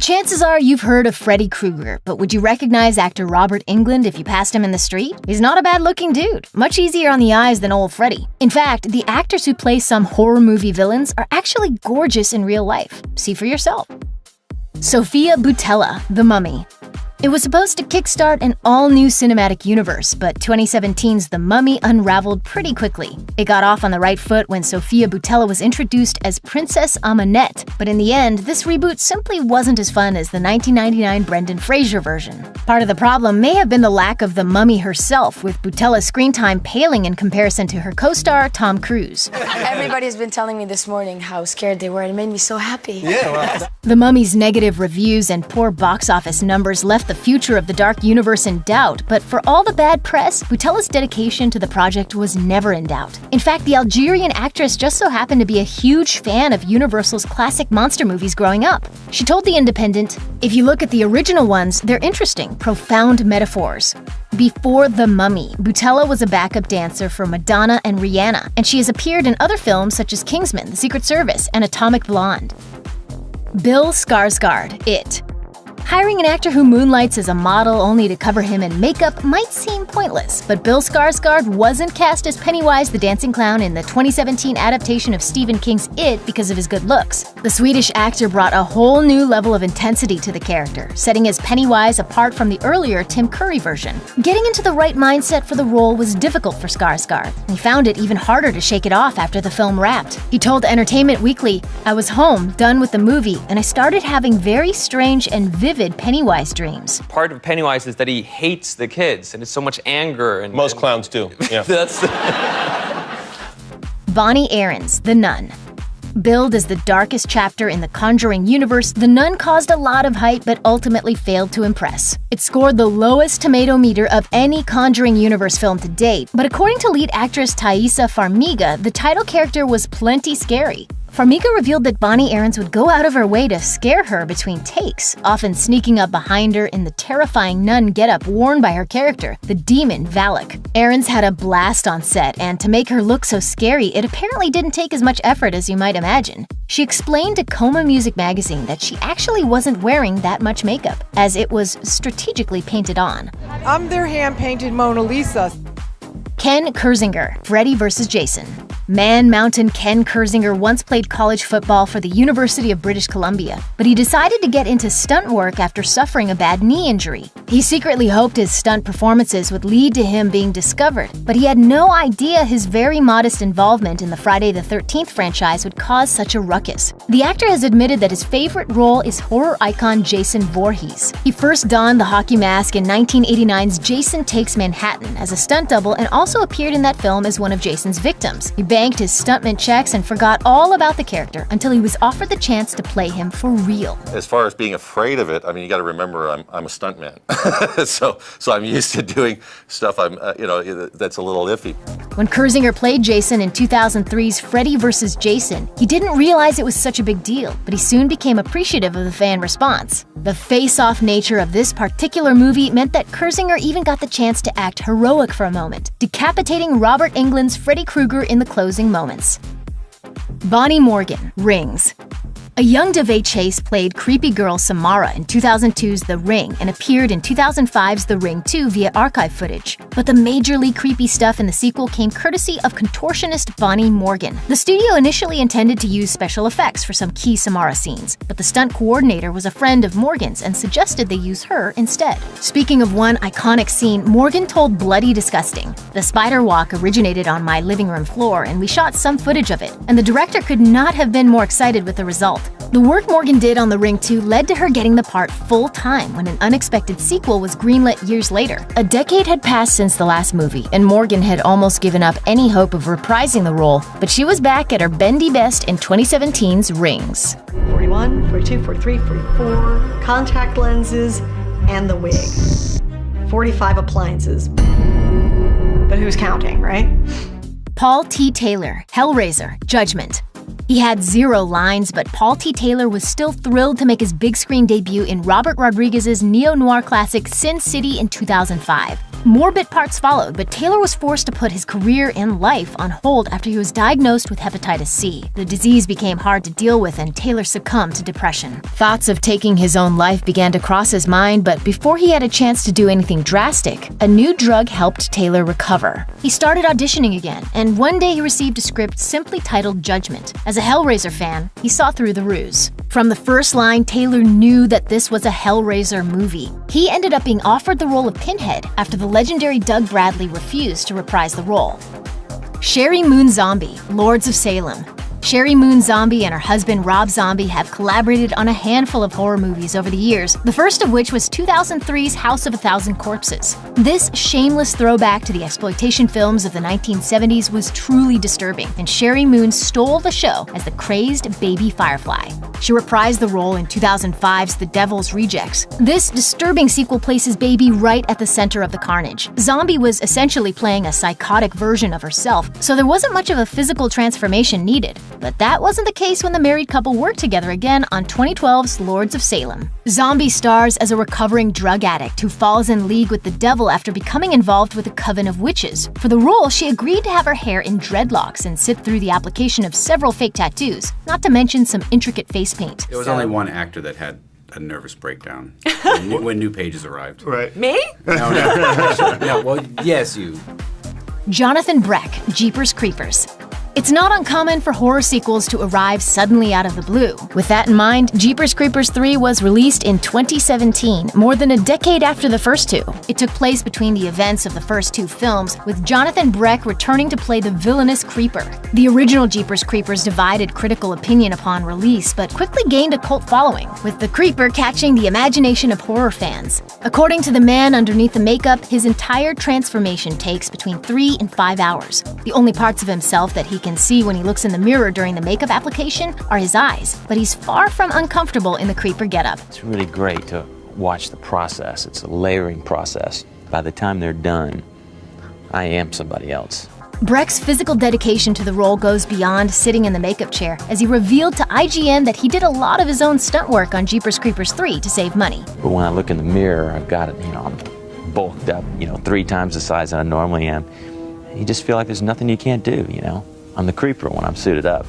Chances are you've heard of Freddy Krueger, but would you recognize actor Robert Englund if you passed him in the street? He's not a bad-looking dude, much easier on the eyes than old Freddy. In fact, the actors who play some horror movie villains are actually gorgeous in real life. See for yourself. Sofia Boutella, The Mummy. It was supposed to kickstart an all-new cinematic universe, but 2017's The Mummy unraveled pretty quickly. It got off on the right foot when Sofia Boutella was introduced as Princess Amanette, but in the end, this reboot simply wasn't as fun as the 1999 Brendan Fraser version. Part of the problem may have been the lack of the Mummy herself, with Boutella's screen time paling in comparison to her co-star Tom Cruise. Everybody's been telling me this morning how scared they were, and it made me so happy. Yeah, well. The Mummy's negative reviews and poor box office numbers left the future of the dark universe in doubt, but for all the bad press, Boutella's dedication to the project was never in doubt. In fact, the Algerian actress just so happened to be a huge fan of Universal's classic monster movies growing up. She told The Independent, "If you look at the original ones, they're interesting, profound metaphors." Before The Mummy, Boutella was a backup dancer for Madonna and Rihanna, and she has appeared in other films such as Kingsman, The Secret Service, and Atomic Blonde. Bill Skarsgård, It. Hiring an actor who moonlights as a model only to cover him in makeup might seem pointless, but Bill Skarsgård wasn't cast as Pennywise the Dancing Clown in the 2017 adaptation of Stephen King's It because of his good looks. The Swedish actor brought a whole new level of intensity to the character, setting his Pennywise apart from the earlier Tim Curry version. Getting into the right mindset for the role was difficult for Skarsgård, and he found it even harder to shake it off after the film wrapped. He told Entertainment Weekly, "I was home, done with the movie, and I started having very strange and vivid Pennywise dreams." Part of Pennywise is that he hates the kids, and it's so much anger. And Most clowns do, yeah. Bonnie Aarons, The Nun. Billed as the darkest chapter in the Conjuring universe, The Nun caused a lot of hype but ultimately failed to impress. It scored the lowest tomato meter of any Conjuring universe film to date, but according to lead actress Thaisa Farmiga, the title character was plenty scary. Farmiga revealed that Bonnie Aarons would go out of her way to scare her between takes, often sneaking up behind her in the terrifying nun getup worn by her character, the demon Valak. Aarons had a blast on set, and to make her look so scary, it apparently didn't take as much effort as you might imagine. She explained to Coma Music magazine that she actually wasn't wearing that much makeup, as it was strategically painted on. I'm their hand-painted Mona Lisa. Ken Kirzinger, Freddy vs. Jason. Man Mountain Ken Kirzinger once played college football for the University of British Columbia, but he decided to get into stunt work after suffering a bad knee injury. He secretly hoped his stunt performances would lead to him being discovered, but he had no idea his very modest involvement in the Friday the 13th franchise would cause such a ruckus. The actor has admitted that his favorite role is horror icon Jason Voorhees. He first donned the hockey mask in 1989's Jason Takes Manhattan as a stunt double and also appeared in that film as one of Jason's victims. He banked his stuntman checks and forgot all about the character until he was offered the chance to play him for real. As far as being afraid of it, I mean, you got to remember I'm a stuntman, so I'm used to doing stuff that's a little iffy. When Kirzinger played Jason in 2003's Freddy vs. Jason, he didn't realize it was such a big deal, but he soon became appreciative of the fan response. The face-off nature of this particular movie meant that Kirzinger even got the chance to act heroic for a moment, decapitating Robert Englund's Freddy Krueger in the closing moments. Bonnie Morgan, Rings. A young DeVay Chase played creepy girl Samara in 2002's The Ring and appeared in 2005's The Ring 2 via archive footage. But the majorly creepy stuff in the sequel came courtesy of contortionist Bonnie Morgan. The studio initially intended to use special effects for some key Samara scenes, but the stunt coordinator was a friend of Morgan's and suggested they use her instead. Speaking of one iconic scene, Morgan told Bloody Disgusting, "The spider walk originated on my living room floor and we shot some footage of it, and the director could not have been more excited with the result." The work Morgan did on The Ring 2 led to her getting the part full-time when an unexpected sequel was greenlit years later. A decade had passed since the last movie, and Morgan had almost given up any hope of reprising the role, but she was back at her bendy best in 2017's Rings. 41, 42, 43, 44, contact lenses, and the wig. 45 appliances. But who's counting, right? Paul T. Taylor, Hellraiser, Judgment. He had 0 lines, but Paul T. Taylor was still thrilled to make his big screen debut in Robert Rodriguez's neo-noir classic Sin City in 2005. More bit parts followed, but Taylor was forced to put his career and life on hold after he was diagnosed with hepatitis C. The disease became hard to deal with, and Taylor succumbed to depression. Thoughts of taking his own life began to cross his mind, but before he had a chance to do anything drastic, a new drug helped Taylor recover. He started auditioning again, and one day he received a script simply titled Judgment. As a Hellraiser fan, he saw through the ruse. From the first line, Taylor knew that this was a Hellraiser movie. He ended up being offered the role of Pinhead after the legendary Doug Bradley refused to reprise the role. Sherry Moon Zombie, Lords of Salem. Sherry Moon Zombie and her husband Rob Zombie have collaborated on a handful of horror movies over the years, the first of which was 2003's House of a Thousand Corpses. This shameless throwback to the exploitation films of the 1970s was truly disturbing, and Sherry Moon stole the show as the crazed baby Firefly. She reprised the role in 2005's The Devil's Rejects. This disturbing sequel places Baby right at the center of the carnage. Zombie was essentially playing a psychotic version of herself, so there wasn't much of a physical transformation needed. But that wasn't the case when the married couple worked together again on 2012's Lords of Salem. Zombie stars as a recovering drug addict who falls in league with the devil after becoming involved with a coven of witches. For the role, she agreed to have her hair in dreadlocks and sit through the application of several fake tattoos, not to mention some intricate face paint. There was only one actor that had a nervous breakdown when new pages arrived. Right. Me? No, no, well, yes, you. Jonathan Breck, Jeepers Creepers. It's not uncommon for horror sequels to arrive suddenly out of the blue. With that in mind, Jeepers Creepers 3 was released in 2017, more than a decade after the first two. It took place between the events of the first 2 films, with Jonathan Breck returning to play the villainous Creeper. The original Jeepers Creepers divided critical opinion upon release, but quickly gained a cult following, with the Creeper catching the imagination of horror fans. According to the man underneath the makeup, his entire transformation takes between 3 and 5 hours. The only parts of himself that he can see when he looks in the mirror during the makeup application are his eyes, but he's far from uncomfortable in the Creeper getup. It's really great to watch the process. It's a layering process. By the time they're done, I am somebody else. Breck's physical dedication to the role goes beyond sitting in the makeup chair, as he revealed to IGN that he did a lot of his own stunt work on Jeepers Creepers 3 to save money. But when I look in the mirror, I've got it, I'm bulked up, 3 times the size that I normally am. You just feel like there's nothing you can't do, I'm the Creeper when I'm suited up.